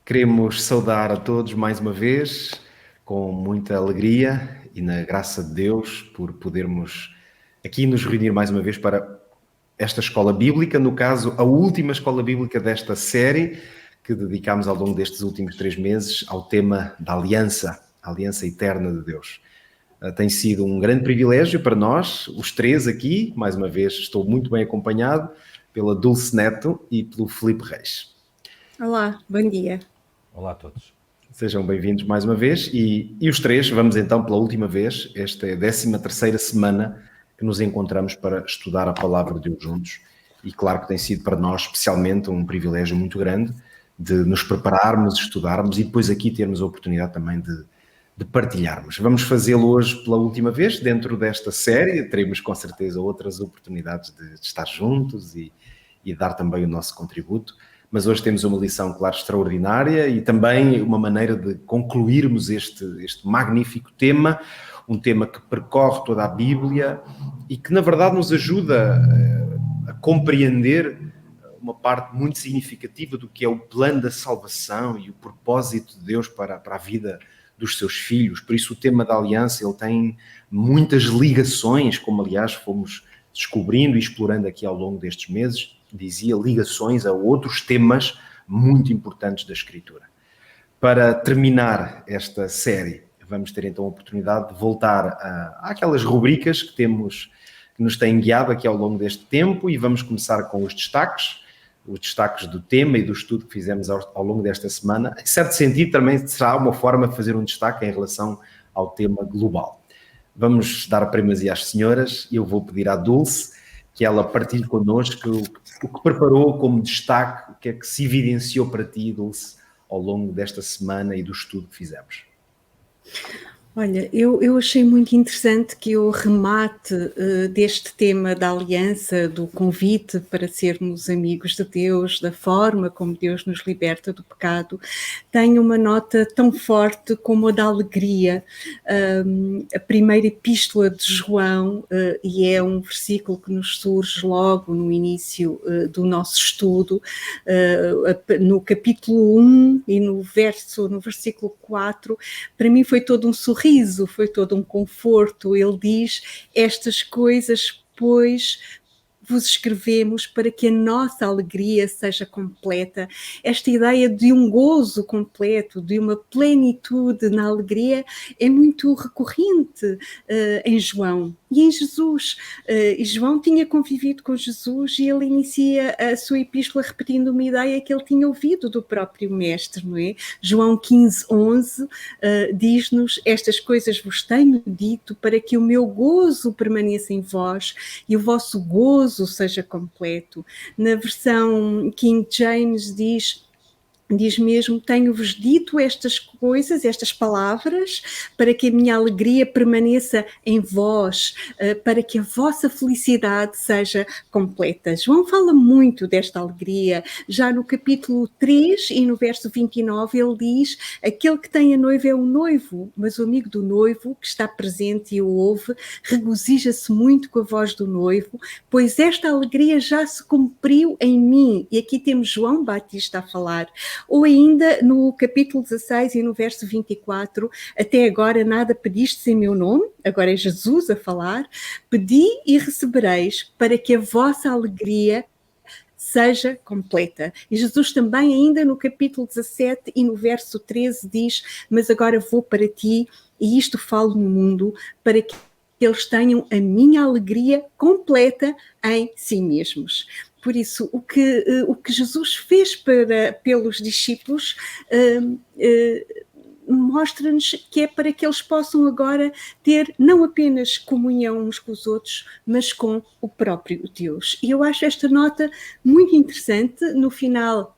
Queremos saudar a todos mais uma vez, com muita alegria e na graça de Deus, por podermos aqui nos reunir mais uma vez para esta escola bíblica, no caso, a última escola bíblica desta série, que dedicámos ao longo destes últimos 3 meses ao tema da aliança, a aliança eterna de Deus. Tem sido um grande privilégio para nós, os três aqui, mais uma vez estou muito bem acompanhado pela Dulce Neto e pelo Filipe Reis. Olá, bom dia. Olá a todos. Sejam bem-vindos mais uma vez e os três vamos então pela última vez, esta é a 13ª semana que nos encontramos para estudar a Palavra de Deus juntos e claro que tem sido para nós especialmente um privilégio muito grande de nos prepararmos, estudarmos e depois aqui termos a oportunidade também de partilharmos. Vamos fazê-lo hoje pela última vez dentro desta série, teremos com certeza outras oportunidades de estar juntos e dar também o nosso contributo. Mas hoje temos uma lição, claro, extraordinária e também uma maneira de concluirmos este magnífico tema, um tema que percorre toda a Bíblia e que, na verdade, nos ajuda a compreender uma parte muito significativa do que é o plano da salvação e o propósito de Deus para a vida dos seus filhos. Por isso o tema da aliança, ele tem muitas ligações, como aliás fomos descobrindo e explorando aqui ao longo destes meses, dizia, ligações a outros temas muito importantes da Escritura. Para terminar esta série, vamos ter então a oportunidade de voltar àquelas rubricas que nos têm guiado aqui ao longo deste tempo e vamos começar com os destaques do tema e do estudo que fizemos ao longo desta semana. Em certo sentido, também será uma forma de fazer um destaque em relação ao tema global. Vamos dar a primazia às senhoras e eu vou pedir à Dulce que ela partilhe connosco o que preparou como destaque, o que é que se evidenciou para ti, Dulce, ao longo desta semana e do estudo que fizemos. Olha, eu achei muito interessante que o remate deste tema da aliança, do convite para sermos amigos de Deus, da forma como Deus nos liberta do pecado, tem uma nota tão forte como a da alegria. A primeira epístola de João, e é um versículo que nos surge logo no início do nosso estudo, no capítulo 1 e no versículo 4, para mim foi todo um sorriso, foi todo um conforto. Ele diz: estas coisas, pois, vos escrevemos para que a nossa alegria seja completa. Esta ideia de um gozo completo, de uma plenitude na alegria, é muito recorrente em João e em Jesus. E João tinha convivido com Jesus e ele inicia a sua epístola repetindo uma ideia que ele tinha ouvido do próprio mestre, não é? João 15:11 diz-nos: estas coisas vos tenho dito para que o meu gozo permaneça em vós e o vosso gozo seja completo. Na versão King James diz mesmo: tenho-vos dito estas coisas, estas palavras, para que a minha alegria permaneça em vós, para que a vossa felicidade seja completa. João fala muito desta alegria. Já no capítulo 3 e no verso 29 ele diz: aquele que tem a noiva é o noivo, mas o amigo do noivo que está presente e o ouve regozija-se muito com a voz do noivo, pois esta alegria já se cumpriu em mim. E aqui temos João Batista a falar. Ou ainda no capítulo 16 e no verso 24, até agora nada pedistes em meu nome, agora é Jesus a falar, pedi e recebereis para que a vossa alegria seja completa. E Jesus também ainda no capítulo 17 e no verso 13 diz: mas agora vou para ti e isto falo no mundo, para que eles tenham a minha alegria completa em si mesmos. Por isso, o que Jesus fez pelos discípulos mostra-nos que é para que eles possam agora ter não apenas comunhão uns com os outros, mas com o próprio Deus. E eu acho esta nota muito interessante no final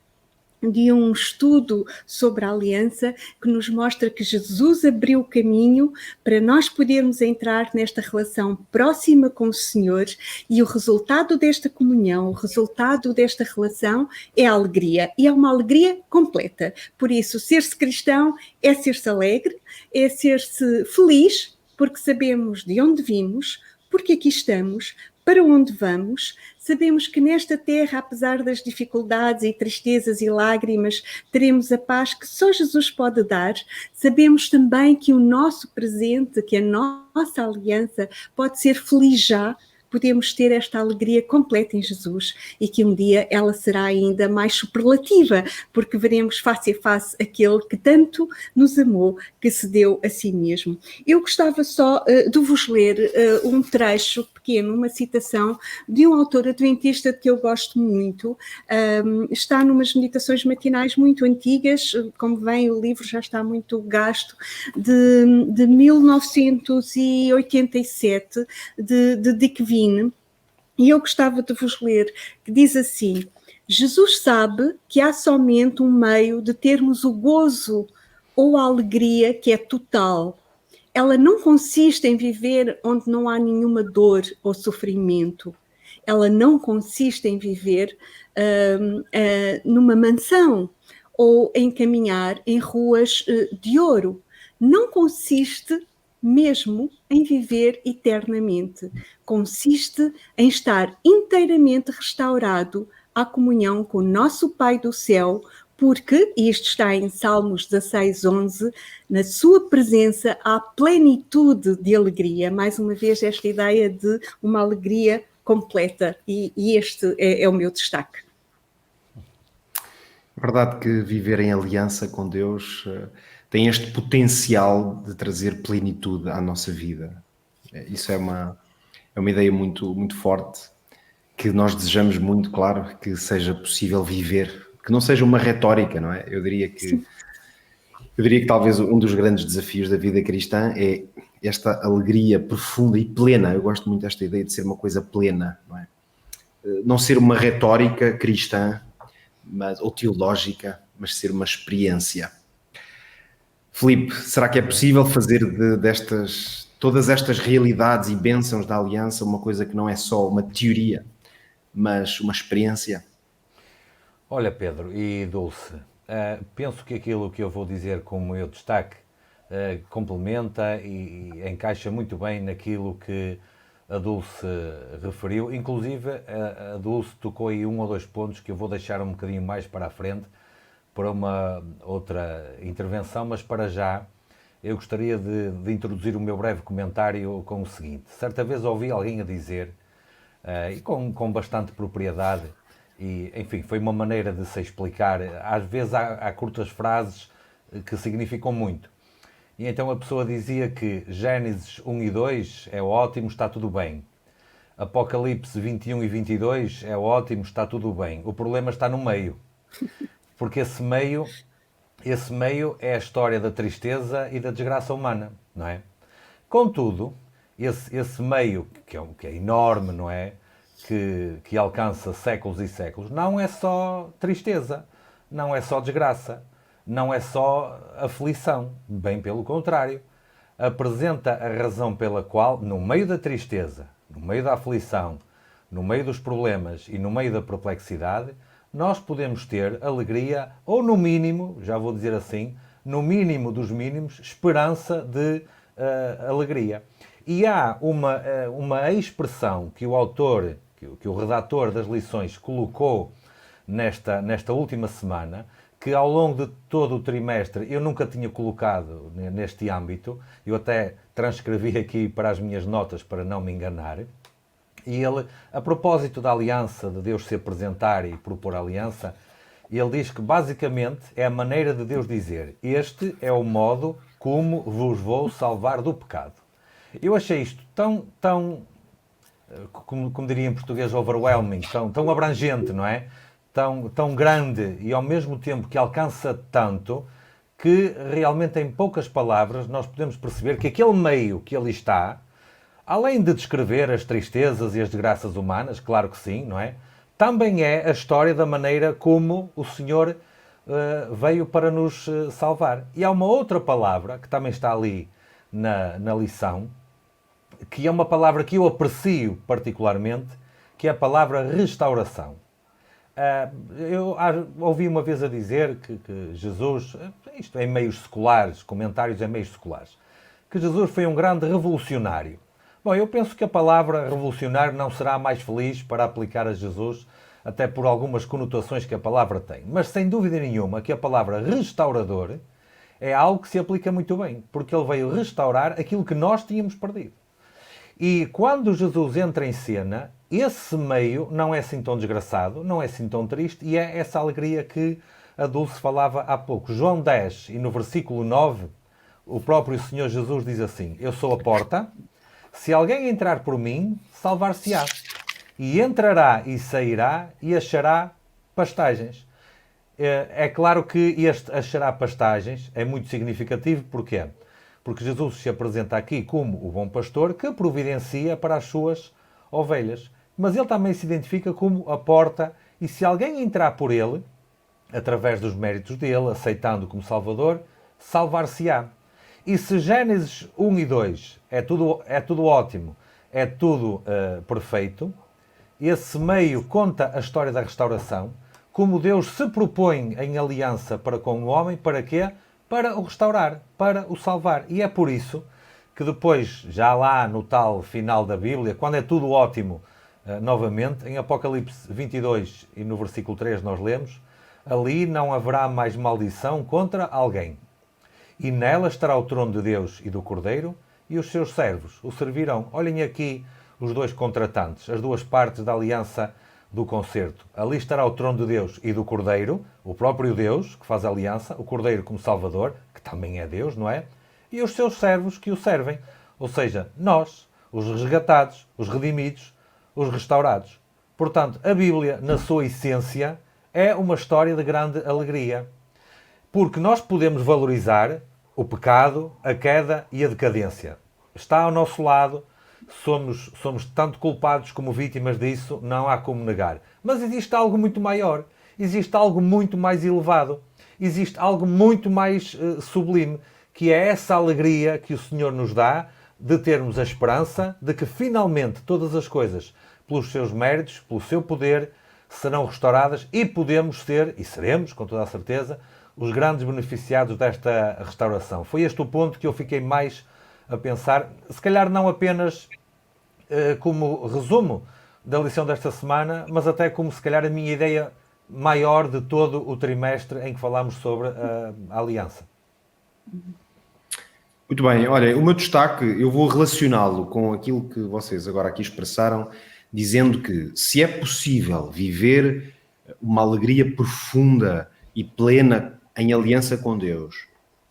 de um estudo sobre a aliança, que nos mostra que Jesus abriu o caminho para nós podermos entrar nesta relação próxima com o Senhor, e o resultado desta comunhão, o resultado desta relação é a alegria, e é uma alegria completa. Por isso, ser-se cristão é ser-se alegre, é ser-se feliz, porque sabemos de onde vimos, porque aqui estamos, para onde vamos, sabemos que nesta terra, apesar das dificuldades e tristezas e lágrimas, teremos a paz que só Jesus pode dar. Sabemos também que o nosso presente, que a nossa aliança pode ser feliz já, podemos ter esta alegria completa em Jesus e que um dia ela será ainda mais superlativa, porque veremos face a face aquele que tanto nos amou, que se deu a si mesmo. Eu gostava só de vos ler um trecho pequeno, uma citação de um autor adventista que eu gosto muito. Está numas meditações matinais muito antigas, como vem, o livro já está muito gasto, de 1987, de Dick Vine. E eu gostava de vos ler, que diz assim: Jesus sabe que há somente um meio de termos o gozo ou a alegria que é total. Ela não consiste em viver onde não há nenhuma dor ou sofrimento. Ela não consiste em viver numa mansão ou em caminhar em ruas de ouro. Não consiste mesmo em viver eternamente. Consiste em estar inteiramente restaurado à comunhão com o nosso Pai do céu, porque, e isto está em Salmos 16:11, na sua presença há plenitude de alegria. Mais uma vez, esta ideia de uma alegria completa, e este é o meu destaque. É verdade que viver em aliança com Deus tem este potencial de trazer plenitude à nossa vida. Isso é uma ideia muito, muito forte, que nós desejamos muito, claro, que seja possível viver, que não seja uma retórica, não é? Eu diria que talvez um dos grandes desafios da vida cristã é esta alegria profunda e plena. Eu gosto muito desta ideia de ser uma coisa plena, não é? Não ser uma retórica cristã, ou teológica, mas ser uma experiência. Filipe, será que é possível fazer todas estas realidades e bênçãos da aliança uma coisa que não é só uma teoria, mas uma experiência? Olha, Pedro e Dulce, penso que aquilo que eu vou dizer como meu destaque complementa e encaixa muito bem naquilo que a Dulce referiu. Inclusive, a Dulce tocou aí um ou dois pontos que eu vou deixar um bocadinho mais para a frente, para uma outra intervenção, mas para já eu gostaria de introduzir o meu breve comentário com o seguinte. Certa vez ouvi alguém a dizer, e com bastante propriedade, e enfim, foi uma maneira de se explicar. Às vezes há curtas frases que significam muito. E então a pessoa dizia que Gênesis 1 e 2 é ótimo, está tudo bem. Apocalipse 21 e 22 é ótimo, está tudo bem. O problema está no meio. Porque esse meio é a história da tristeza e da desgraça humana, não é? Contudo, esse meio, que é enorme, não é? Que alcança séculos e séculos, não é só tristeza, não é só desgraça, não é só aflição, bem pelo contrário. Apresenta a razão pela qual, no meio da tristeza, no meio da aflição, no meio dos problemas e no meio da perplexidade, nós podemos ter alegria, ou no mínimo, já vou dizer assim, no mínimo dos mínimos, esperança de alegria. E há uma expressão que o autor, que o redator das lições colocou nesta última semana, que ao longo de todo o trimestre eu nunca tinha colocado neste âmbito, eu até transcrevi aqui para as minhas notas para não me enganar, e ele, a propósito da aliança, de Deus se apresentar e propor aliança, ele diz que basicamente é a maneira de Deus dizer: este é o modo como vos vou salvar do pecado. Eu achei isto tão como diria em português, overwhelming, tão abrangente, não é? Tão grande e ao mesmo tempo que alcança tanto, que realmente em poucas palavras nós podemos perceber que aquele meio que ali está, além de descrever as tristezas e as desgraças humanas, claro que sim, não é? Também é a história da maneira como o Senhor veio para nos salvar. E há uma outra palavra que também está ali na lição, que é uma palavra que eu aprecio particularmente, que é a palavra restauração. Eu ouvi uma vez a dizer que Jesus, isto em meios seculares, comentários em meios seculares, que Jesus foi um grande revolucionário. Bom, eu penso que a palavra revolucionar não será mais feliz para aplicar a Jesus, até por algumas conotações que a palavra tem. Mas sem dúvida nenhuma que a palavra restaurador é algo que se aplica muito bem, porque ele veio restaurar aquilo que nós tínhamos perdido. E quando Jesus entra em cena, esse meio não é assim tão desgraçado, não é assim tão triste, e é essa alegria que a Dulce falava há pouco. João 10, e no versículo 9, o próprio Senhor Jesus diz assim: eu sou a porta, se alguém entrar por mim, salvar-se-á. E entrará e sairá e achará pastagens. É claro que este achará pastagens é muito significativo. Porquê? Porque Jesus se apresenta aqui como o bom pastor que providencia para as suas ovelhas. Mas ele também se identifica como a porta, e se alguém entrar por ele, através dos méritos dele, aceitando como Salvador, salvar-se-á. E se Gênesis 1 e 2 é tudo ótimo, é tudo perfeito, esse meio conta a história da restauração, como Deus se propõe em aliança para com o homem, para quê? Para o restaurar, para o salvar. E é por isso que depois, já lá no tal final da Bíblia, quando é tudo ótimo, novamente, em Apocalipse 22 e no versículo 3 nós lemos: ali não haverá mais maldição contra alguém. E nela estará o trono de Deus e do Cordeiro, e os seus servos o servirão. Olhem aqui os dois contratantes, as duas partes da aliança do concerto. Ali estará o trono de Deus e do Cordeiro, o próprio Deus que faz a aliança, o Cordeiro como Salvador, que também é Deus, não é? E os seus servos que o servem. Ou seja, nós, os resgatados, os redimidos, os restaurados. Portanto, a Bíblia, na sua essência, é uma história de grande alegria. Porque nós podemos valorizar o pecado, a queda e a decadência. Está ao nosso lado, somos tanto culpados como vítimas disso, não há como negar. Mas existe algo muito maior, existe algo muito mais elevado, existe algo muito mais sublime, que é essa alegria que o Senhor nos dá de termos a esperança de que finalmente todas as coisas, pelos seus méritos, pelo seu poder, serão restauradas e podemos ser, e seremos, com toda a certeza, os grandes beneficiados desta restauração. Foi este o ponto que eu fiquei mais a pensar, se calhar não apenas como resumo da lição desta semana, mas até como se calhar a minha ideia maior de todo o trimestre em que falámos sobre a aliança. Muito bem, olha, o meu destaque, eu vou relacioná-lo com aquilo que vocês agora aqui expressaram, dizendo que se é possível viver uma alegria profunda e plena em aliança com Deus,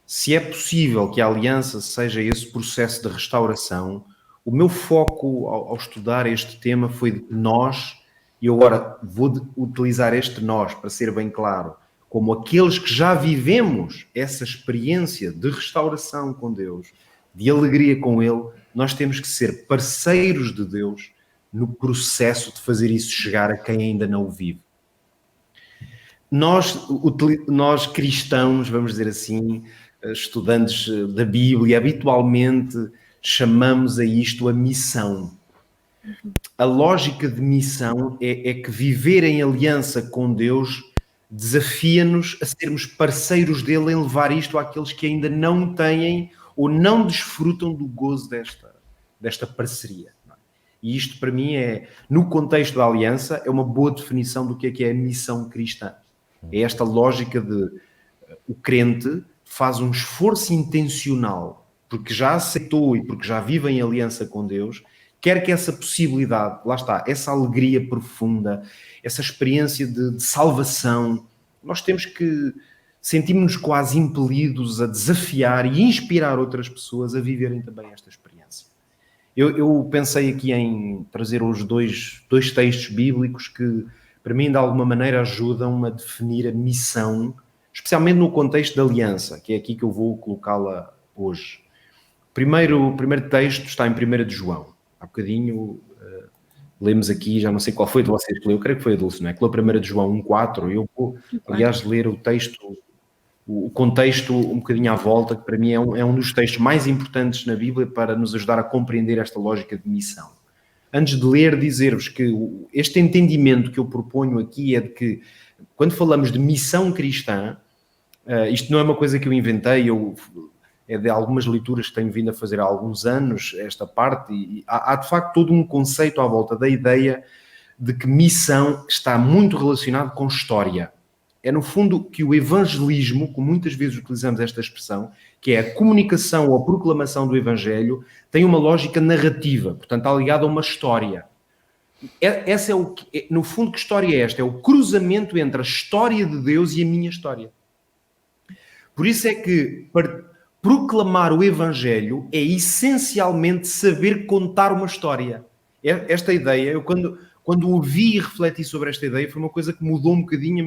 se é possível que a aliança seja esse processo de restauração, o meu foco ao estudar este tema foi de nós, e agora vou utilizar este nós para ser bem claro, como aqueles que já vivemos essa experiência de restauração com Deus, de alegria com Ele, nós temos que ser parceiros de Deus no processo de fazer isso chegar a quem ainda não o vive. Nós cristãos, vamos dizer assim, estudantes da Bíblia, habitualmente chamamos a isto a missão. A lógica de missão é que viver em aliança com Deus desafia-nos a sermos parceiros dele em levar isto àqueles que ainda não têm ou não desfrutam do gozo desta parceria. E isto, para mim, no contexto da aliança, é uma boa definição do que é a missão cristã. É esta lógica de o crente faz um esforço intencional, porque já aceitou e porque já vive em aliança com Deus, quer que essa possibilidade, lá está, essa alegria profunda, essa experiência de salvação, nós temos que sentimos-nos quase impelidos a desafiar e inspirar outras pessoas a viverem também esta experiência. Eu pensei aqui em trazer os dois textos bíblicos que, para mim, de alguma maneira ajudam a definir a missão, especialmente no contexto da aliança, que é aqui que eu vou colocá-la hoje. O primeiro texto está em 1 de João. Há bocadinho lemos aqui, já não sei qual foi de vocês que leu, creio que foi a Dulce, não é? Que leu 1 de João 1,4. Eu vou, aliás, ler o texto, o contexto um bocadinho à volta, que para mim é um dos textos mais importantes na Bíblia para nos ajudar a compreender esta lógica de missão. Antes de ler, dizer-vos que este entendimento que eu proponho aqui é de que, quando falamos de missão cristã, isto não é uma coisa que eu inventei, eu é de algumas leituras que tenho vindo a fazer há alguns anos, esta parte, e há de facto todo um conceito à volta da ideia de que missão está muito relacionado com história. É no fundo que o evangelismo, como muitas vezes utilizamos esta expressão, que é a comunicação ou a proclamação do evangelho, tem uma lógica narrativa, portanto está ligado a uma história. Essa é no fundo, que história é esta? É o cruzamento entre a história de Deus e a minha história. Por isso é que para proclamar o evangelho é essencialmente saber contar uma história. Esta ideia, eu quando ouvi e refleti sobre esta ideia, foi uma coisa que mudou um bocadinho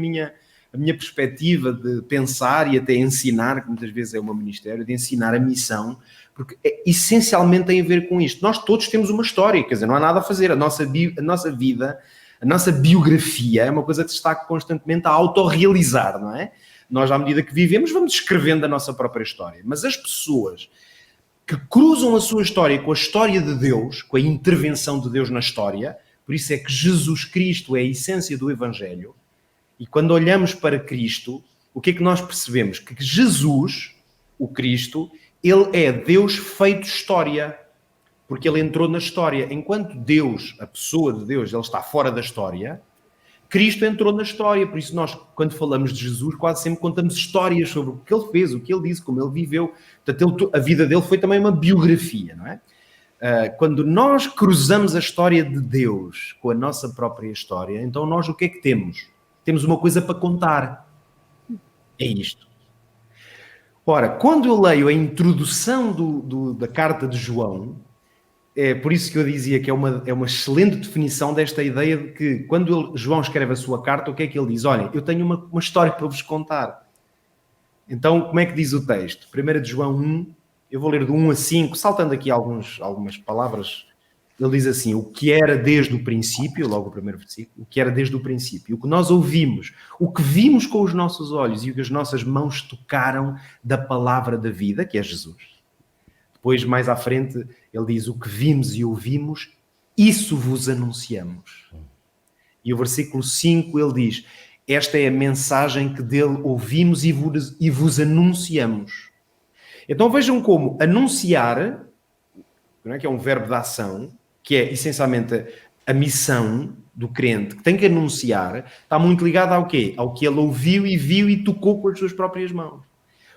a minha perspectiva de pensar e até ensinar, que muitas vezes é o meu ministério, de ensinar a missão, porque essencialmente tem a ver com isto. Nós todos temos uma história, quer dizer, não há nada a fazer. A nossa vida, a nossa biografia é uma coisa que se está constantemente a autorrealizar, não é? Nós, à medida que vivemos, vamos escrevendo a nossa própria história. Mas as pessoas que cruzam a sua história com a história de Deus, com a intervenção de Deus na história, por isso é que Jesus Cristo é a essência do Evangelho, e quando olhamos para Cristo, o que é que nós percebemos? Que Jesus, o Cristo, ele é Deus feito história, porque ele entrou na história. Enquanto Deus, a pessoa de Deus, ele está fora da história, Cristo entrou na história. Por isso nós, quando falamos de Jesus, quase sempre contamos histórias sobre o que ele fez, o que ele disse, como ele viveu. Portanto, a vida dele foi também uma biografia, não é? Quando nós cruzamos a história de Deus com a nossa própria história, então nós o que é que temos? Temos uma coisa para contar. É isto. Ora, quando eu leio a introdução da carta de João, é por isso que eu dizia que é uma excelente definição desta ideia de que quando João escreve a sua carta, o que é que ele diz? Olha, eu tenho uma história para vos contar. Então, como é que diz o texto? 1 de João 1, eu vou ler do 1 a 5, saltando aqui algumas palavras. Ele diz assim, o que era desde o princípio, logo o primeiro versículo, o que era desde o princípio, o que nós ouvimos, o que vimos com os nossos olhos e o que as nossas mãos tocaram da palavra da vida, que é Jesus. Depois, mais à frente, ele diz, o que vimos e ouvimos, isso vos anunciamos. E o versículo 5, ele diz, esta é a mensagem que dele ouvimos e vos anunciamos. Então vejam como anunciar, não é, que é um verbo de ação, que é essencialmente a missão do crente, que tem que anunciar, está muito ligado ao quê? Ao que ele ouviu e viu e tocou com as suas próprias mãos.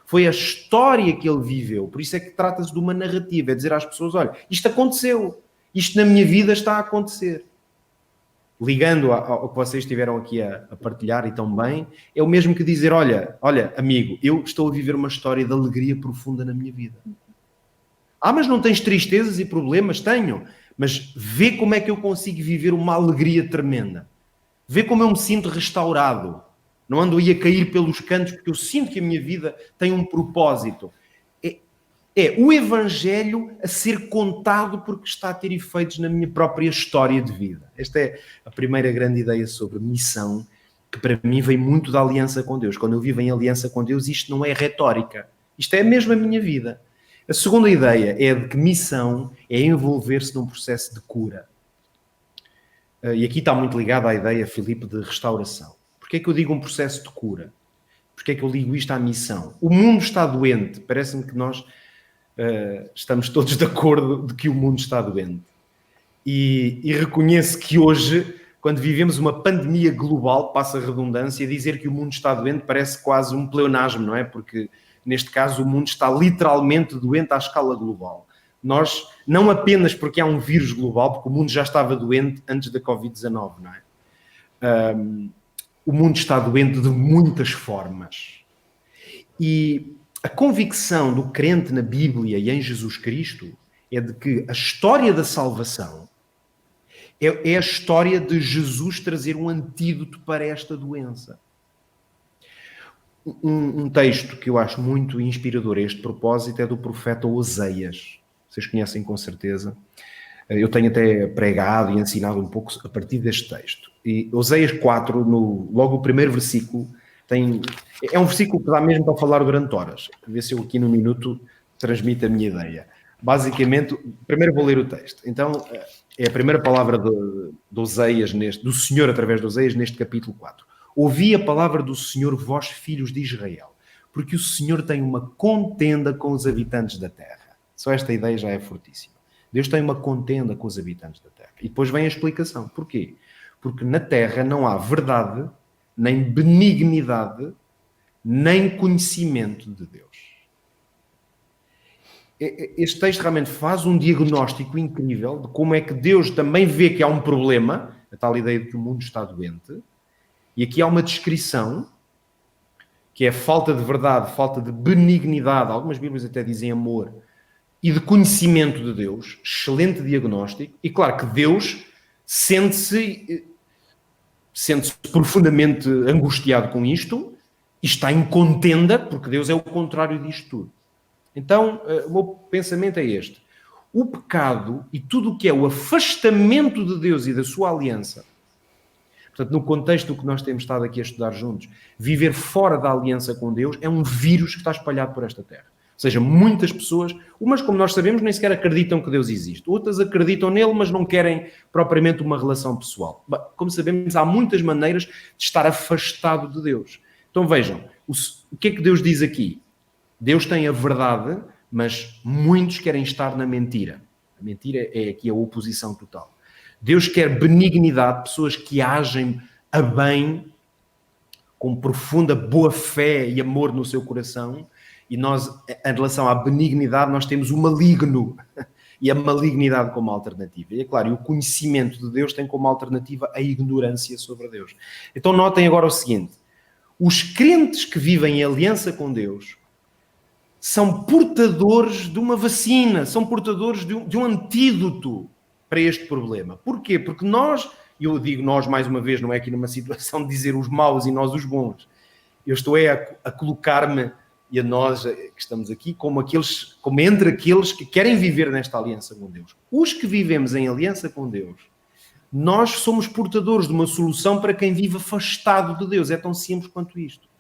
Foi a história que ele viveu, por isso é que trata-se de uma narrativa, é dizer às pessoas, olha, isto aconteceu, isto na minha vida está a acontecer. Ligando ao que vocês estiveram aqui a partilhar e tão bem, é o mesmo que dizer, olha, amigo, eu estou a viver uma história de alegria profunda na minha vida. Mas não tens tristezas e problemas? Tenho. Mas vê como é que eu consigo viver uma alegria tremenda. Vê como eu me sinto restaurado. Não ando aí a cair pelos cantos, porque eu sinto que a minha vida tem um propósito. É o Evangelho a ser contado porque está a ter efeitos na minha própria história de vida. Esta é a primeira grande ideia sobre missão, que para mim vem muito da aliança com Deus. Quando eu vivo em aliança com Deus, isto não é retórica. Isto é mesmo a minha vida. A segunda ideia é de que missão é envolver-se num processo de cura. E aqui está muito ligado à ideia, Filipe, de restauração. Porquê é que eu digo um processo de cura? Porquê é que eu ligo isto à missão? O mundo está doente. Parece-me que nós estamos todos de acordo de que o mundo está doente. E reconheço que hoje, quando vivemos uma pandemia global, passa a redundância, dizer que o mundo está doente parece quase um pleonasmo, não é? Porque neste caso, o mundo está literalmente doente à escala global. Nós, não apenas porque há um vírus global, porque o mundo já estava doente antes da Covid-19, não é? O mundo está doente de muitas formas. E a convicção do crente na Bíblia e em Jesus Cristo é de que a história da salvação é a história de Jesus trazer um antídoto para esta doença. Um texto que eu acho muito inspirador a este propósito é do profeta Oseias. Vocês conhecem com certeza. Eu tenho até pregado e ensinado um pouco a partir deste texto. E Oseias 4, logo o primeiro versículo, é um versículo que dá mesmo para falar durante horas. Ver se eu aqui no minuto transmito a minha ideia. Basicamente, primeiro vou ler o texto. Então, é a primeira palavra de Oseias, do Senhor através de Oseias, neste capítulo 4. Ouvi a palavra do Senhor, vós filhos de Israel. Porque o Senhor tem uma contenda com os habitantes da terra. Só esta ideia já é fortíssima. Deus tem uma contenda com os habitantes da terra. E depois vem a explicação. Porquê? Porque na terra não há verdade, nem benignidade, nem conhecimento de Deus. Este texto realmente faz um diagnóstico incrível de como é que Deus também vê que há um problema, a tal ideia de que o mundo está doente, e aqui há uma descrição que é falta de verdade, falta de benignidade, algumas Bíblias até dizem amor, e de conhecimento de Deus, excelente diagnóstico, e claro que Deus sente-se profundamente angustiado com isto, e está em contenda, porque Deus é o contrário disto tudo. Então, o meu pensamento é este. O pecado e tudo o que é o afastamento de Deus e da sua aliança, portanto, no contexto do que nós temos estado aqui a estudar juntos, viver fora da aliança com Deus é um vírus que está espalhado por esta terra. Ou seja, muitas pessoas, umas, como nós sabemos, nem sequer acreditam que Deus existe. Outras acreditam nele, mas não querem propriamente uma relação pessoal. Bem, como sabemos, há muitas maneiras de estar afastado de Deus. Então vejam, o que é que Deus diz aqui? Deus tem a verdade, mas muitos querem estar na mentira. A mentira é aqui a oposição total. Deus quer benignidade, pessoas que agem a bem, com profunda boa fé e amor no seu coração, e nós, em relação à benignidade, nós temos o maligno e a malignidade como alternativa. E é claro, e o conhecimento de Deus tem como alternativa a ignorância sobre Deus. Então notem agora o seguinte, os crentes que vivem em aliança com Deus são portadores de uma vacina, são portadores de um antídoto para este problema. Porquê? Porque nós, eu digo nós mais uma vez, não é aqui numa situação de dizer os maus e nós os bons, eu estou a colocar-me e a nós que estamos aqui como entre aqueles que querem viver nesta aliança com Deus. Os que vivemos em aliança com Deus, nós somos portadores de uma solução para quem vive afastado de Deus. É tão simples quanto isto.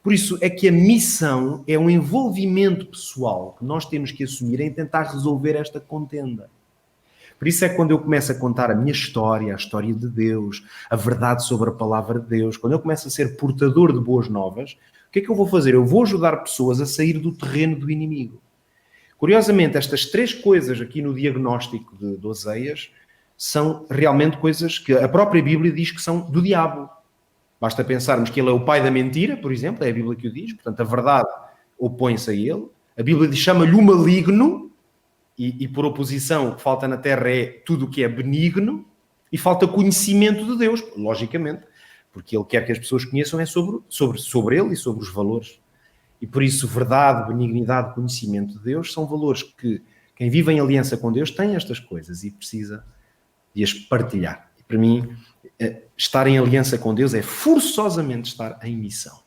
Por isso é que a missão é um envolvimento pessoal que nós temos que assumir em tentar resolver esta contenda. Por isso é que quando eu começo a contar a minha história, a história de Deus, a verdade sobre a palavra de Deus, quando eu começo a ser portador de boas novas, o que é que eu vou fazer? Eu vou ajudar pessoas a sair do terreno do inimigo. Curiosamente, estas três coisas aqui no diagnóstico de Oseias são realmente coisas que a própria Bíblia diz que são do diabo. Basta pensarmos que ele é o pai da mentira, por exemplo, é a Bíblia que o diz, portanto a verdade opõe-se a ele. A Bíblia chama-lhe o maligno, e por oposição o que falta na terra é tudo o que é benigno, e falta conhecimento de Deus, logicamente, porque ele quer que as pessoas conheçam é sobre ele e sobre os valores. E por isso verdade, benignidade, conhecimento de Deus são valores que quem vive em aliança com Deus tem estas coisas e precisa de as partilhar. E para mim, estar em aliança com Deus é forçosamente estar em missão.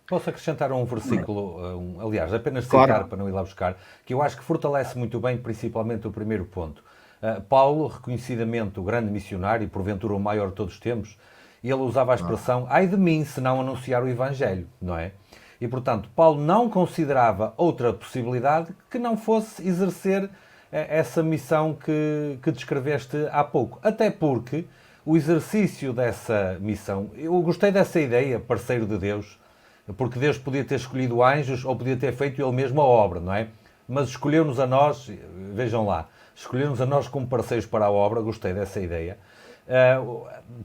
Posso acrescentar um versículo, aliás, apenas citar Claro. para não ir lá buscar, que eu acho que fortalece muito bem, principalmente o primeiro ponto. Paulo, reconhecidamente o grande missionário e porventura o maior de todos os tempos, ele usava a expressão ai de mim se não anunciar o Evangelho, não é? E portanto, Paulo não considerava outra possibilidade que não fosse exercer essa missão que descreveste há pouco. Até porque o exercício dessa missão, eu gostei dessa ideia, parceiro de Deus, porque Deus podia ter escolhido anjos ou podia ter feito ele mesmo a obra, não é? Mas escolheu-nos a nós, vejam lá, escolheu-nos a nós como parceiros para a obra, gostei dessa ideia.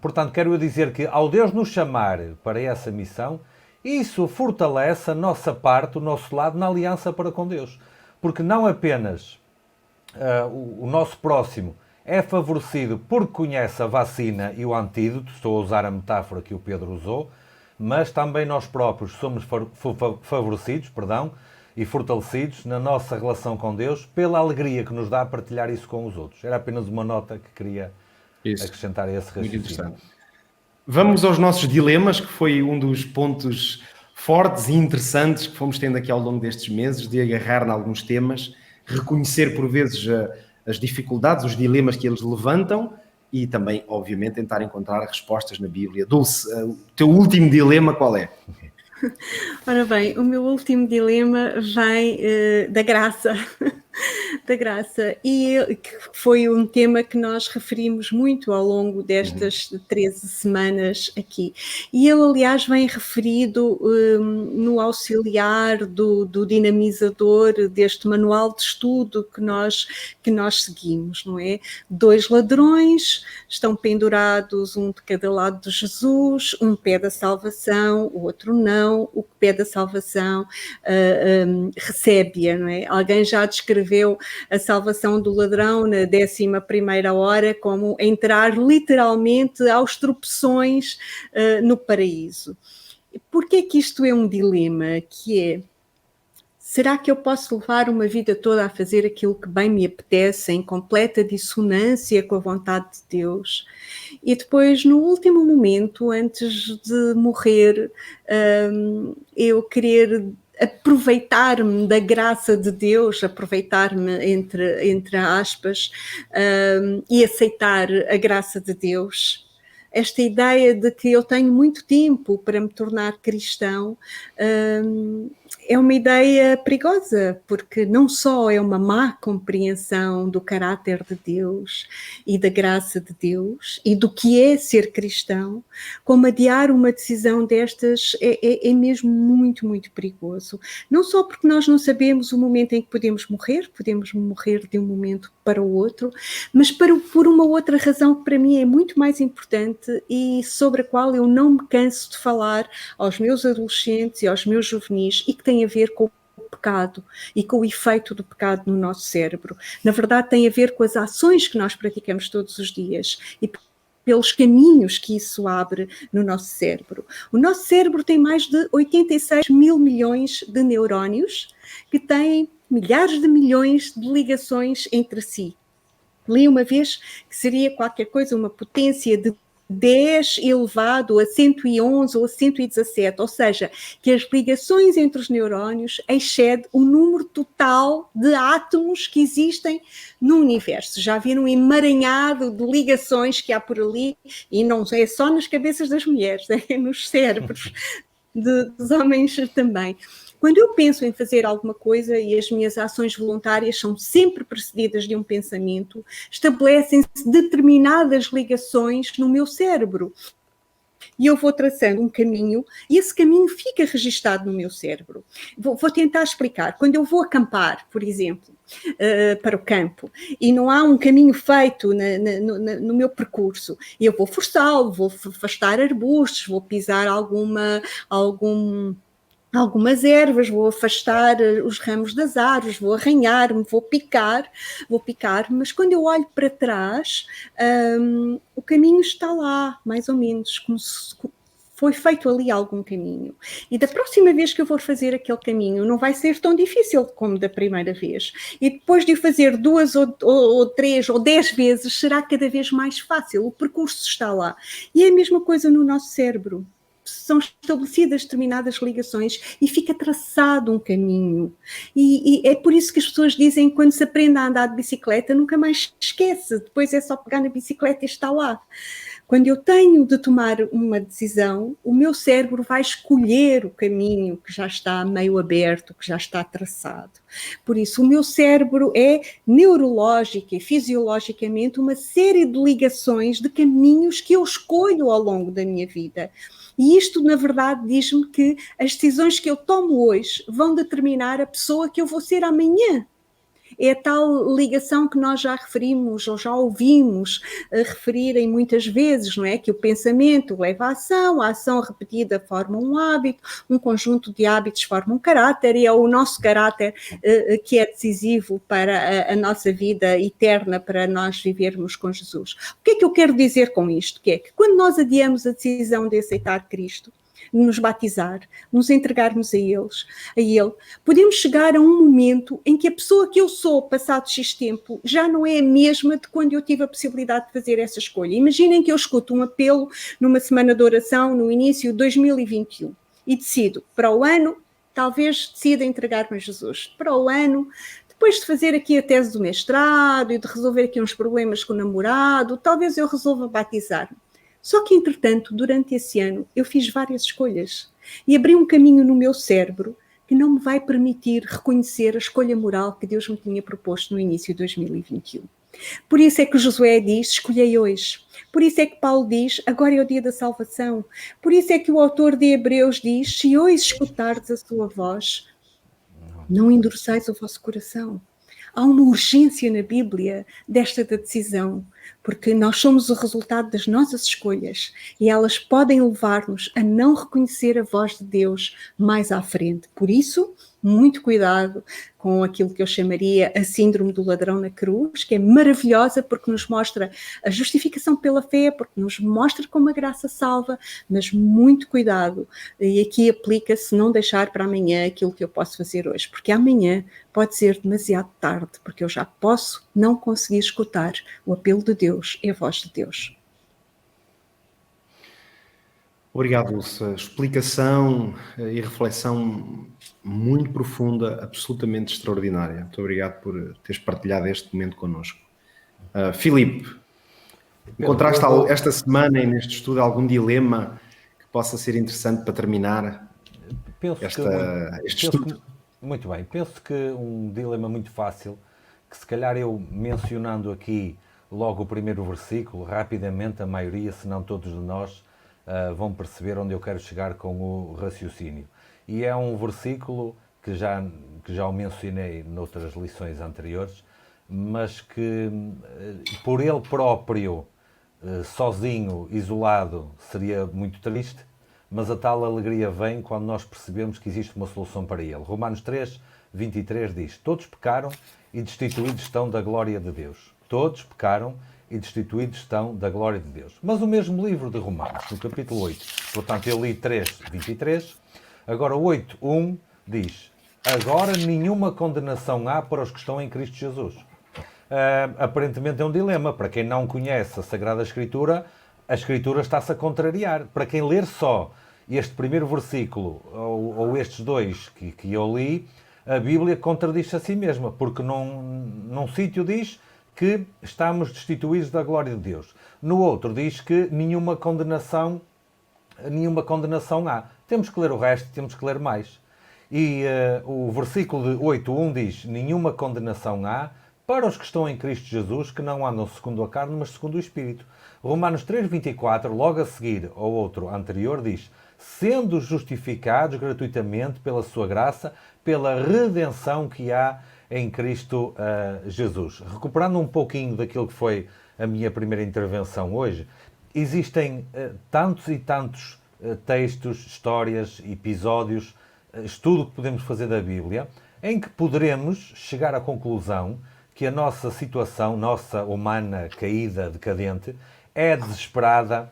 Portanto, quero dizer que ao Deus nos chamar para essa missão, isso fortalece a nossa parte, o nosso lado na aliança para com Deus. Porque não apenas o nosso próximo é favorecido porque conhece a vacina e o antídoto, estou a usar a metáfora que o Pedro usou, mas também nós próprios somos favorecidos, e fortalecidos na nossa relação com Deus pela alegria que nos dá a partilhar isso com os outros. Era apenas uma nota que queria acrescentar a esse raciocínio. Muito interessante. Vamos aos nossos dilemas, que foi um dos pontos fortes e interessantes que fomos tendo aqui ao longo destes meses, de agarrar em alguns temas, reconhecer por vezes as dificuldades, os dilemas que eles levantam e também, obviamente, tentar encontrar respostas na Bíblia. Dulce, o teu último dilema qual é? Ora bem, o meu último dilema vem da graça. Da graça, e que foi um tema que nós referimos muito ao longo destas 13 semanas aqui. E ele, aliás, vem referido no auxiliar do dinamizador deste manual de estudo que nós seguimos, não é? 2 ladrões estão pendurados, um de cada lado de Jesus, um pede a salvação, o outro não, o que pede a salvação recebe-a, não é? Alguém já descreveu a salvação do ladrão na 11ª hora como entrar literalmente aos tropeções no paraíso. Porquê é que isto é um dilema? Que é, será que eu posso levar uma vida toda a fazer aquilo que bem me apetece, em completa dissonância com a vontade de Deus? E depois, no último momento, antes de morrer, eu querer aproveitar-me da graça de Deus, aproveitar-me entre aspas, e aceitar a graça de Deus. Esta ideia de que eu tenho muito tempo para me tornar cristão é uma ideia perigosa, porque não só é uma má compreensão do caráter de Deus e da graça de Deus e do que é ser cristão, como adiar uma decisão destas é mesmo muito, muito perigoso. Não só porque nós não sabemos o momento em que podemos morrer de um momento para o outro, mas por uma outra razão que para mim é muito mais importante e sobre a qual eu não me canso de falar aos meus adolescentes e aos meus juvenis, e que tem a ver com o pecado e com o efeito do pecado no nosso cérebro. Na verdade, tem a ver com as ações que nós praticamos todos os dias e pelos caminhos que isso abre no nosso cérebro. O nosso cérebro tem mais de 86 mil milhões de neurónios que têm milhares de milhões de ligações entre si. Li uma vez que seria qualquer coisa, uma potência de 10 elevado a 111 ou a 117, ou seja, que as ligações entre os neurónios excedem o número total de átomos que existem no universo. Já viram um emaranhado de ligações que há por ali, e não é só nas cabeças das mulheres, é nos cérebros dos homens também. Quando eu penso em fazer alguma coisa e as minhas ações voluntárias são sempre precedidas de um pensamento, estabelecem-se determinadas ligações no meu cérebro. E eu vou traçando um caminho e esse caminho fica registado no meu cérebro. Vou tentar explicar. Quando eu vou acampar, por exemplo, para o campo, e não há um caminho feito no meu percurso, eu vou forçá-lo, vou afastar arbustos, vou pisar algumas ervas, vou afastar os ramos das árvores, vou arranhar-me, vou picar, mas quando eu olho para trás, o caminho está lá, mais ou menos, como se foi feito ali algum caminho. E da próxima vez que eu for fazer aquele caminho, não vai ser tão difícil como da primeira vez. E depois de o fazer 2 ou 3 ou 10 vezes, será cada vez mais fácil, o percurso está lá. E é a mesma coisa no nosso cérebro. São estabelecidas determinadas ligações e fica traçado um caminho. E é por isso que as pessoas dizem que quando se aprende a andar de bicicleta, nunca mais esquece, depois é só pegar na bicicleta e está lá. Quando eu tenho de tomar uma decisão, o meu cérebro vai escolher o caminho que já está meio aberto, que já está traçado. Por isso, o meu cérebro é neurológica e fisiologicamente uma série de ligações, de caminhos que eu escolho ao longo da minha vida. E isto, na verdade, diz-me que as decisões que eu tomo hoje vão determinar a pessoa que eu vou ser amanhã. É a tal ligação que nós já referimos ou já ouvimos referirem muitas vezes, não é? Que o pensamento leva à ação, a ação repetida forma um hábito, um conjunto de hábitos forma um caráter, e é o nosso caráter que é decisivo para a nossa vida eterna, para nós vivermos com Jesus. O que é que eu quero dizer com isto? Que é que quando nós adiamos a decisão de aceitar Cristo, de nos batizar, nos entregarmos a Ele, podemos chegar a um momento em que a pessoa que eu sou, passado X tempo, já não é a mesma de quando eu tive a possibilidade de fazer essa escolha. Imaginem que eu escuto um apelo numa semana de oração no início de 2021 e decido, para o ano, talvez decida entregar-me a Jesus. Para o ano, depois de fazer aqui a tese do mestrado e de resolver aqui uns problemas com o namorado, talvez eu resolva batizar-me. Só que, entretanto, durante esse ano, eu fiz várias escolhas e abri um caminho no meu cérebro que não me vai permitir reconhecer a escolha moral que Deus me tinha proposto no início de 2021. Por isso é que Josué diz, escolhei hoje. Por isso é que Paulo diz, agora é o dia da salvação. Por isso é que o autor de Hebreus diz, se hoje escutardes a sua voz, não endureçais o vosso coração. Há uma urgência na Bíblia desta decisão, porque nós somos o resultado das nossas escolhas e elas podem levar-nos a não reconhecer a voz de Deus mais à frente. Por isso, muito cuidado com aquilo que eu chamaria a síndrome do ladrão na cruz, que é maravilhosa porque nos mostra a justificação pela fé, porque nos mostra como a graça salva, mas muito cuidado. E aqui aplica-se não deixar para amanhã aquilo que eu posso fazer hoje, porque amanhã pode ser demasiado tarde, porque eu já posso não conseguir escutar o apelo de Deus e a voz de Deus. Obrigado, Dulce. Explicação e reflexão muito profunda, absolutamente extraordinária. Muito obrigado por teres partilhado este momento connosco. Filipe, encontraste esta semana e neste estudo algum dilema que possa ser interessante para terminar este estudo? Muito bem. Penso que um dilema muito fácil, que se calhar eu mencionando aqui logo o primeiro versículo, rapidamente a maioria, se não todos de nós, vão perceber onde eu quero chegar com o raciocínio. E é um versículo que já o mencionei noutras lições anteriores, mas que por ele próprio, sozinho, isolado, seria muito triste, mas a tal alegria vem quando nós percebemos que existe uma solução para ele. Romanos 3, 23 diz, todos pecaram e destituídos estão da glória de Deus. Todos pecaram e destituídos estão da glória de Deus. Mas o mesmo livro de Romanos, no capítulo 8, portanto eu li 3, 23, agora 8, 1 diz, agora nenhuma condenação há para os que estão em Cristo Jesus. Aparentemente é um dilema. Para quem não conhece a Sagrada Escritura, a Escritura está-se a contrariar. Para quem ler só este primeiro versículo, ou estes dois que eu li, a Bíblia contradiz-se a si mesma, porque num sítio diz que estamos destituídos da glória de Deus. No outro diz que nenhuma condenação há. Temos que ler o resto, temos que ler mais. E o versículo de 8.1 diz, nenhuma condenação há para os que estão em Cristo Jesus, que não andam segundo a carne, mas segundo o Espírito. Romanos 3.24, logo a seguir ao outro anterior, diz, sendo justificados gratuitamente pela sua graça, pela redenção que há em Cristo Jesus. Recuperando um pouquinho daquilo que foi a minha primeira intervenção hoje, existem tantos e tantos textos, histórias, episódios, estudo que podemos fazer da Bíblia, em que poderemos chegar à conclusão que a nossa situação, nossa humana caída, decadente, é desesperada,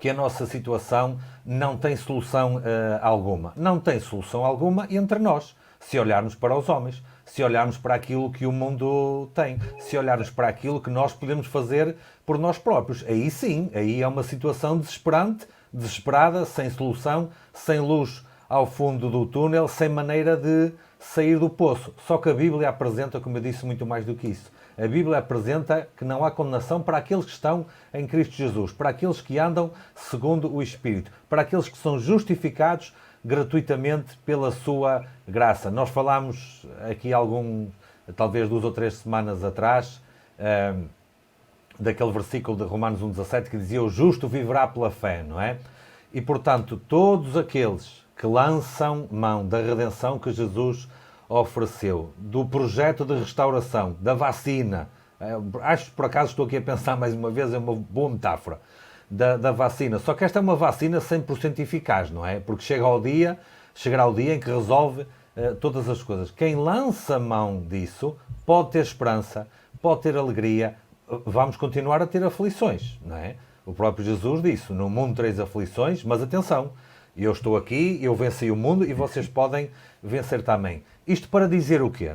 que a nossa situação não tem solução alguma. Não tem solução alguma entre nós, se olharmos para os homens, se olharmos para aquilo que o mundo tem, se olharmos para aquilo que nós podemos fazer por nós próprios. Aí sim, aí é uma situação desesperante, desesperada, sem solução, sem luz ao fundo do túnel, sem maneira de sair do poço. Só que a Bíblia apresenta, como eu disse, muito mais do que isso. A Bíblia apresenta que não há condenação para aqueles que estão em Cristo Jesus, para aqueles que andam segundo o Espírito, para aqueles que são justificados gratuitamente pela sua graça. Nós falámos aqui talvez 2 ou 3 semanas atrás, daquele versículo de Romanos 1,17 que dizia, o justo viverá pela fé, não é? E, portanto, todos aqueles que lançam mão da redenção que Jesus ofereceu, do projeto de restauração, da vacina, acho que por acaso estou aqui a pensar mais uma vez, é uma boa metáfora, da vacina, só que esta é uma vacina 100% eficaz, não é? Porque chegará o dia em que resolve todas as coisas. Quem lança mão disso pode ter esperança, pode ter alegria, vamos continuar a ter aflições, não é? O próprio Jesus disse, no mundo tereis aflições, mas atenção, eu estou aqui, eu venci o mundo e vocês podem vencer também. Isto para dizer o quê?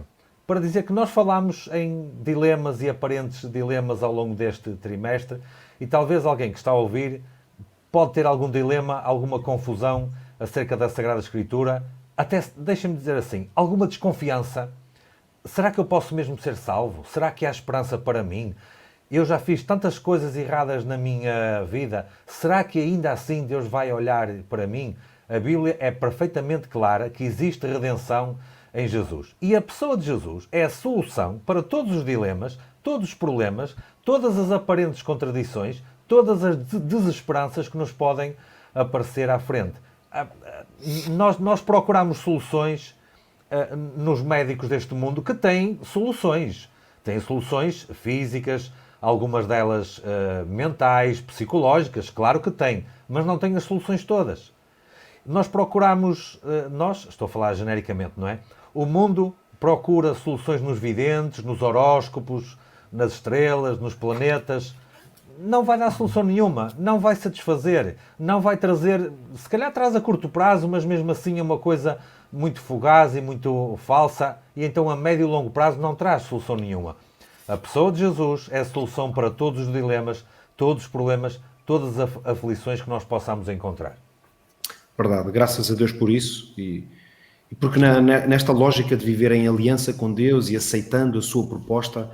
Para dizer que nós falámos em dilemas e aparentes dilemas ao longo deste trimestre e talvez alguém que está a ouvir pode ter algum dilema, alguma confusão acerca da Sagrada Escritura, até, deixem-me dizer assim, alguma desconfiança. Será que eu posso mesmo ser salvo? Será que há esperança para mim? Eu já fiz tantas coisas erradas na minha vida, será que ainda assim Deus vai olhar para mim? A Bíblia é perfeitamente clara que existe redenção em Jesus. E a pessoa de Jesus é a solução para todos os dilemas, todos os problemas, todas as aparentes contradições, todas as desesperanças que nos podem aparecer à frente. Nós procuramos soluções nos médicos deste mundo que têm soluções. Têm soluções físicas, algumas delas mentais, psicológicas, claro que têm, mas não têm as soluções todas. Nós procuramos, estou a falar genericamente, não é? O mundo procura soluções nos videntes, nos horóscopos, nas estrelas, nos planetas. Não vai dar solução nenhuma, não vai satisfazer, não vai trazer, se calhar traz a curto prazo, mas mesmo assim é uma coisa muito fugaz e muito falsa, e então a médio e longo prazo não traz solução nenhuma. A pessoa de Jesus é a solução para todos os dilemas, todos os problemas, todas as aflições que nós possamos encontrar. Verdade, graças a Deus por isso, e porque nesta lógica de viver em aliança com Deus e aceitando a sua proposta,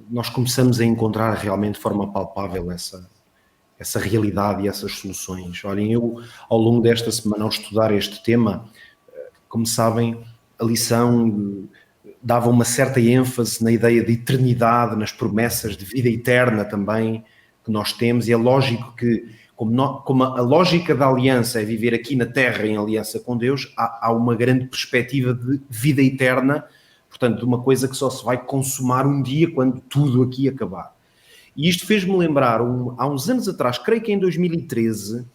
nós começamos a encontrar realmente de forma palpável essa realidade e essas soluções. Olhem, eu ao longo desta semana, ao estudar este tema, como sabem, a lição dava uma certa ênfase na ideia de eternidade, nas promessas de vida eterna também que nós temos, e é lógico que, como a lógica da aliança é viver aqui na Terra em aliança com Deus, há uma grande perspectiva de vida eterna, portanto, de uma coisa que só se vai consumar um dia quando tudo aqui acabar. E isto fez-me lembrar, há uns anos atrás, creio que em 2013,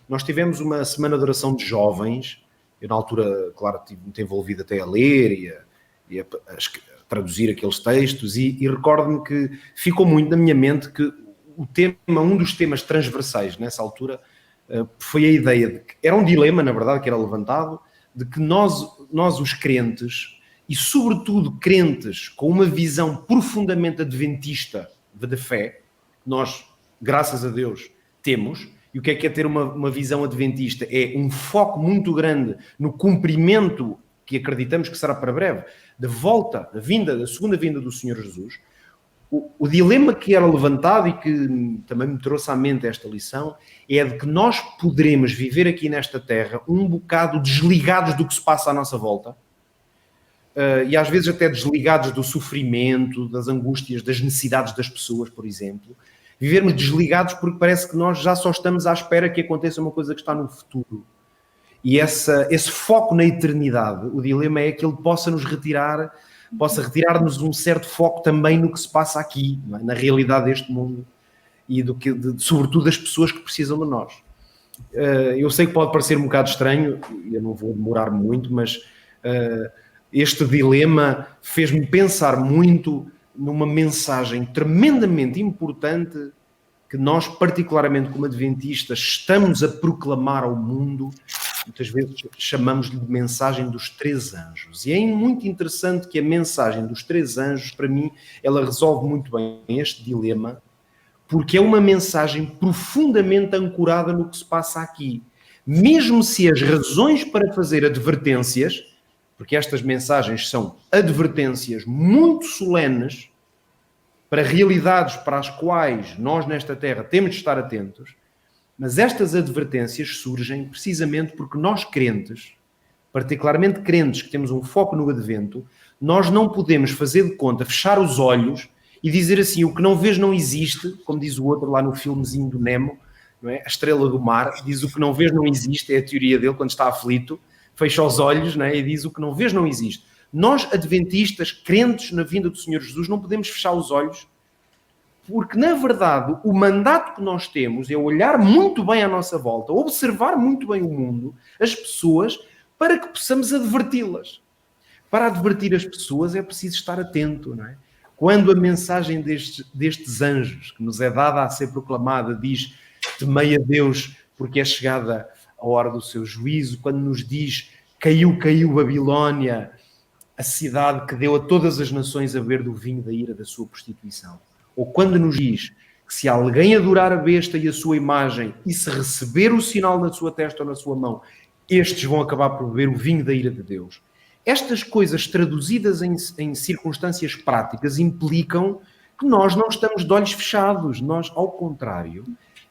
nós tivemos uma semana de oração de jovens. Eu, na altura, claro, estive muito envolvido até a ler e a traduzir aqueles textos, e recordo-me que ficou muito na minha mente que um dos temas transversais nessa altura foi a ideia de que era um dilema, na verdade, que era levantado, de que nós os crentes, e sobretudo crentes com uma visão profundamente adventista de fé, nós, graças a Deus, temos. E o que é ter uma visão adventista? É um foco muito grande no cumprimento, que acreditamos que será para breve, da segunda vinda do Senhor Jesus. O dilema que era levantado e que também me trouxe à mente esta lição é de que nós poderemos viver aqui nesta terra um bocado desligados do que se passa à nossa volta, e às vezes até desligados do sofrimento, das angústias, das necessidades das pessoas, por exemplo. Vivermos desligados porque parece que nós já só estamos à espera que aconteça uma coisa que está no futuro. E esse foco na eternidade, o dilema é que ele possa retirar-nos um certo foco também no que se passa aqui, não é? Na realidade deste mundo, e sobretudo das pessoas que precisam de nós. Eu sei que pode parecer um bocado estranho, eu não vou demorar muito, mas este dilema fez-me pensar muito numa mensagem tremendamente importante que nós, particularmente como adventistas, estamos a proclamar ao mundo. Muitas vezes chamamos-lhe de mensagem dos 3 anjos. E é muito interessante que a mensagem dos 3 anjos, para mim, ela resolve muito bem este dilema, porque é uma mensagem profundamente ancorada no que se passa aqui. Mesmo se as razões para fazer advertências, porque estas mensagens são advertências muito solenes para realidades para as quais nós nesta terra temos de estar atentos, mas estas advertências surgem precisamente porque nós crentes, particularmente crentes que temos um foco no advento, nós não podemos fazer de conta, fechar os olhos e dizer assim, o que não vês não existe, como diz o outro lá no filmezinho do Nemo, não é? A estrela do mar, diz o que não vês não existe, é a teoria dele quando está aflito, fecha os olhos, não é? E diz o que não vês não existe. Nós, adventistas, crentes na vinda do Senhor Jesus, não podemos fechar os olhos, porque, na verdade, o mandato que nós temos é olhar muito bem à nossa volta, observar muito bem o mundo, as pessoas, para que possamos adverti-las. Para advertir as pessoas é preciso estar atento, não é? Quando a mensagem destes anjos, que nos é dada a ser proclamada, diz: temei a Deus, porque é chegada a hora do seu juízo, quando nos diz: caiu Babilónia, a cidade que deu a todas as nações a beber do vinho da ira da sua prostituição. Ou quando nos diz que se alguém adorar a besta e a sua imagem e se receber o sinal na sua testa ou na sua mão, estes vão acabar por beber o vinho da ira de Deus. Estas coisas traduzidas em circunstâncias práticas implicam que nós não estamos de olhos fechados. Nós, ao contrário,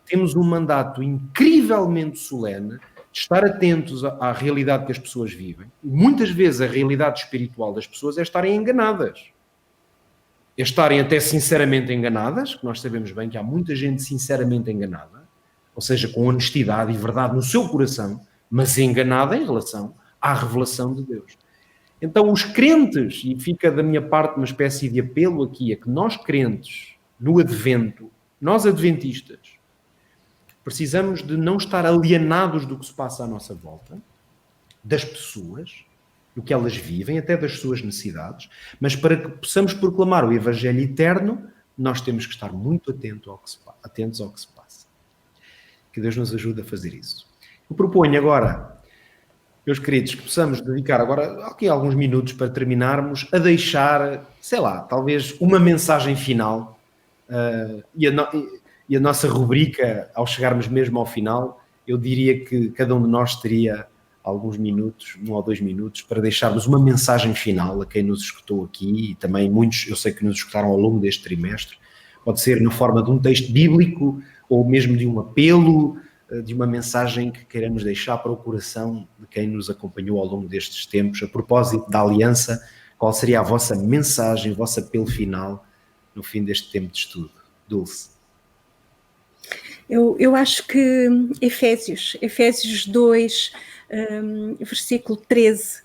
temos um mandato incrivelmente solene de estar atentos à realidade que as pessoas vivem. Muitas vezes a realidade espiritual das pessoas é estarem enganadas. É estarem até sinceramente enganadas, que nós sabemos bem que há muita gente sinceramente enganada, ou seja, com honestidade e verdade no seu coração, mas enganada em relação à revelação de Deus. Então os crentes, e fica da minha parte uma espécie de apelo aqui, é que nós crentes, no Advento, nós adventistas, precisamos de não estar alienados do que se passa à nossa volta, das pessoas, do que elas vivem, até das suas necessidades, mas para que possamos proclamar o Evangelho eterno, nós temos que estar muito atentos ao que se passa. Que Deus nos ajude a fazer isso. Eu proponho agora, meus queridos, que possamos dedicar agora aqui alguns minutos para terminarmos a deixar, sei lá, talvez uma mensagem final e a nossa rubrica, ao chegarmos mesmo ao final, eu diria que cada um de nós teria alguns minutos, 1 ou 2 minutos, para deixarmos uma mensagem final a quem nos escutou aqui e também muitos, eu sei que nos escutaram ao longo deste trimestre. Pode ser na forma de um texto bíblico ou mesmo de um apelo, de uma mensagem que queiramos deixar para o coração de quem nos acompanhou ao longo destes tempos. A propósito da aliança, qual seria a vossa mensagem, o vosso apelo final no fim deste tempo de estudo? Dulce. Eu acho que Efésios 2, versículo 13,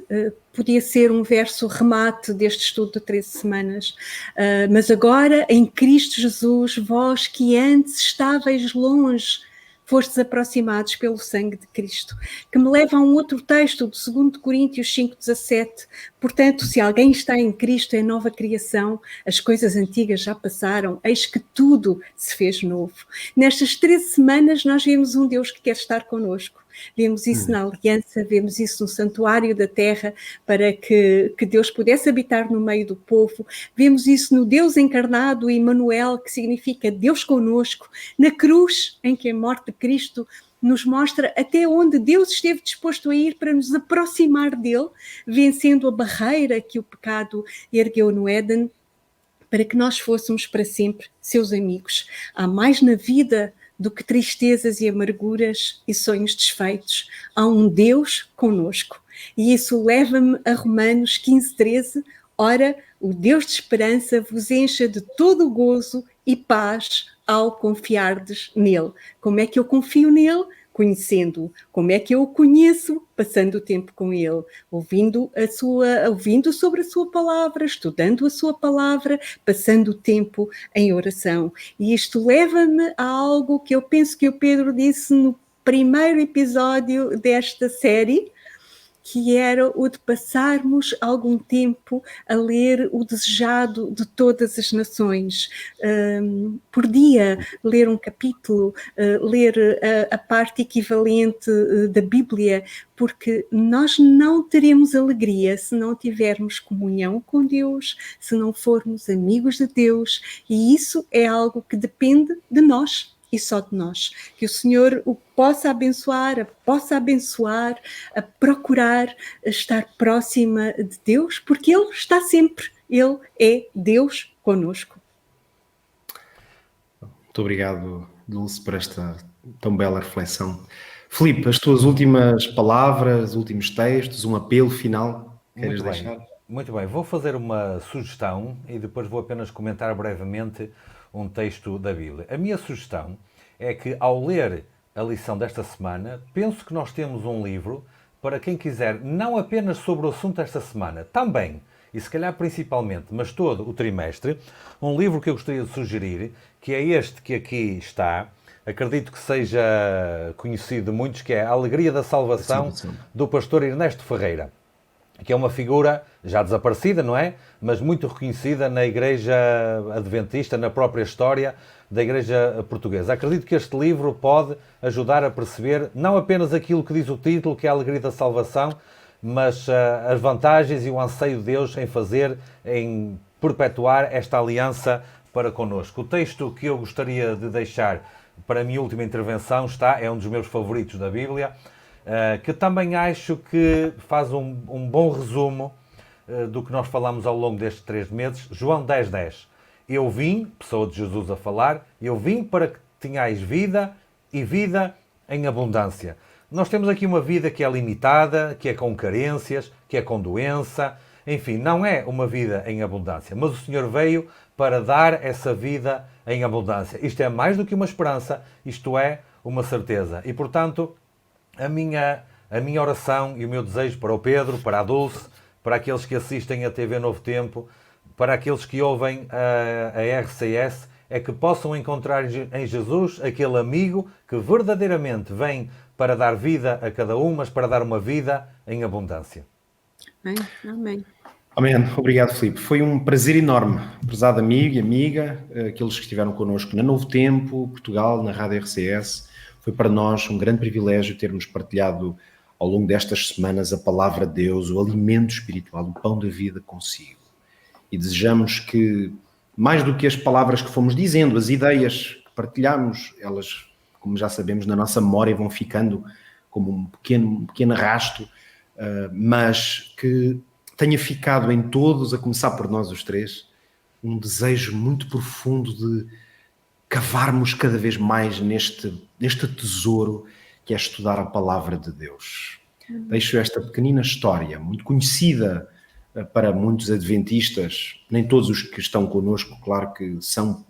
podia ser um verso remate deste estudo de 13 semanas. Mas agora, em Cristo Jesus, vós que antes estáveis longe, fostes aproximados pelo sangue de Cristo, que me leva a um outro texto, do 2 Coríntios 5,17. Portanto, se alguém está em Cristo, é nova criação, as coisas antigas já passaram, eis que tudo se fez novo. Nestas 13 semanas nós vemos um Deus que quer estar connosco. Vemos isso na aliança, vemos isso no santuário da terra, para que Deus pudesse habitar no meio do povo. Vemos isso no Deus encarnado, Emmanuel, que significa Deus conosco. Na cruz, em que a morte de Cristo nos mostra até onde Deus esteve disposto a ir para nos aproximar dele, vencendo a barreira que o pecado ergueu no Éden, para que nós fôssemos para sempre seus amigos. Há mais na vida do que tristezas e amarguras e sonhos desfeitos. Há um Deus conosco. E isso leva-me a Romanos 15:13. Ora, o Deus de esperança vos encha de todo o gozo e paz ao confiardes nele. Como é que eu confio nele? Conhecendo-o. Como é que eu o conheço? Passando o tempo com ele, ouvindo sobre a sua palavra, estudando a sua palavra, passando o tempo em oração. E isto leva-me a algo que eu penso que o Pedro disse no primeiro episódio desta série, que era o de passarmos algum tempo a ler o desejado de todas as nações. Por dia, ler um capítulo, ler a parte equivalente da Bíblia, porque nós não teremos alegria se não tivermos comunhão com Deus, se não formos amigos de Deus, e isso é algo que depende de nós. E só de nós, que o Senhor o possa abençoar, a procurar estar próxima de Deus, porque Ele está sempre, Ele é Deus conosco. Muito obrigado, Dulce, por esta tão bela reflexão. Filipe, as tuas últimas palavras, últimos textos, um apelo final, queres deixar? Muito bem, vou fazer uma sugestão e depois vou apenas comentar brevemente um texto da Bíblia. A minha sugestão é que, ao ler a lição desta semana, penso que nós temos um livro para quem quiser, não apenas sobre o assunto desta semana, também, e se calhar principalmente, mas todo o trimestre, um livro que eu gostaria de sugerir, que é este que aqui está, acredito que seja conhecido de muitos, que é A Alegria da Salvação, do pastor Ernesto Ferreira, que é uma figura já desaparecida, não é? Mas muito reconhecida na Igreja Adventista, na própria história da Igreja Portuguesa. Acredito que este livro pode ajudar a perceber não apenas aquilo que diz o título, que é a Alegria da Salvação, mas as vantagens e o anseio de Deus em perpetuar esta aliança para connosco. O texto que eu gostaria de deixar para a minha última intervenção é um dos meus favoritos da Bíblia, que também acho que faz um bom resumo do que nós falamos ao longo destes 3 meses. João 10:10. Eu vim, pessoa de Jesus a falar, eu vim para que tenhais vida e vida em abundância. Nós temos aqui uma vida que é limitada, que é com carências, que é com doença, enfim, não é uma vida em abundância, mas o Senhor veio para dar essa vida em abundância. Isto é mais do que uma esperança, isto é uma certeza. E, portanto, a minha oração e o meu desejo para o Pedro, para a Dulce, para aqueles que assistem a TV Novo Tempo, para aqueles que ouvem a RCS, é que possam encontrar em Jesus aquele amigo que verdadeiramente vem para dar vida a cada um, mas para dar uma vida em abundância. Amém. Amém. Obrigado, Filipe. Foi um prazer enorme, prezado amigo e amiga, aqueles que estiveram connosco na Novo Tempo, Portugal, na Rádio RCS. Foi para nós um grande privilégio termos partilhado ao longo destas semanas a palavra de Deus, o alimento espiritual, o pão da vida consigo. E desejamos que, mais do que as palavras que fomos dizendo, as ideias que partilhamos, elas, como já sabemos, na nossa memória vão ficando como um pequeno arrasto, mas que tenha ficado em todos, a começar por nós os três, um desejo muito profundo de cavarmos cada vez mais neste tesouro que é estudar a palavra de Deus. Deixo esta pequenina história, muito conhecida para muitos adventistas, nem todos os que estão connosco, claro que são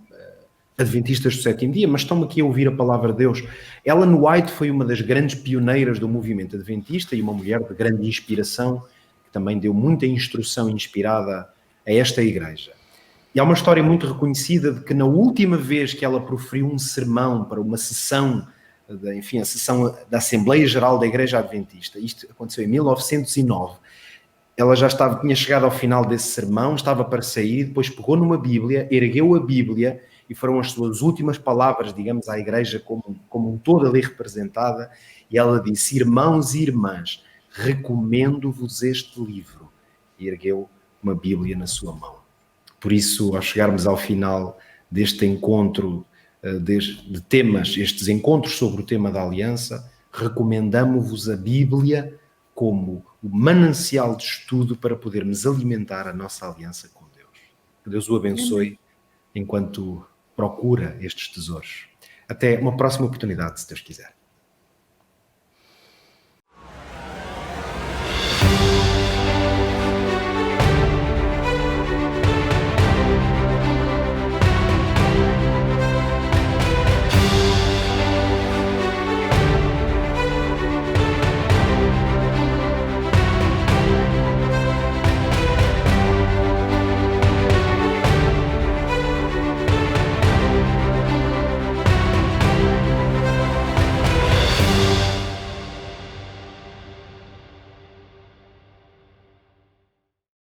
adventistas do sétimo dia, mas estão aqui a ouvir a palavra de Deus. Ellen White foi uma das grandes pioneiras do movimento adventista e uma mulher de grande inspiração, que também deu muita instrução inspirada a esta igreja. E há uma história muito reconhecida de que na última vez que ela proferiu um sermão para uma sessão, a sessão da Assembleia Geral da Igreja Adventista, isto aconteceu em 1909, ela já tinha chegado ao final desse sermão, estava para sair, depois pegou numa Bíblia, ergueu a Bíblia, e foram as suas últimas palavras, digamos, à igreja como um todo ali representada, e ela disse: irmãos e irmãs, recomendo-vos este livro. E ergueu uma Bíblia na sua mão. Por isso, ao chegarmos ao final deste encontro de temas, estes encontros sobre o tema da aliança, recomendamo-vos a Bíblia como o manancial de estudo para podermos alimentar a nossa aliança com Deus. Que Deus o abençoe enquanto procura estes tesouros. Até uma próxima oportunidade, se Deus quiser.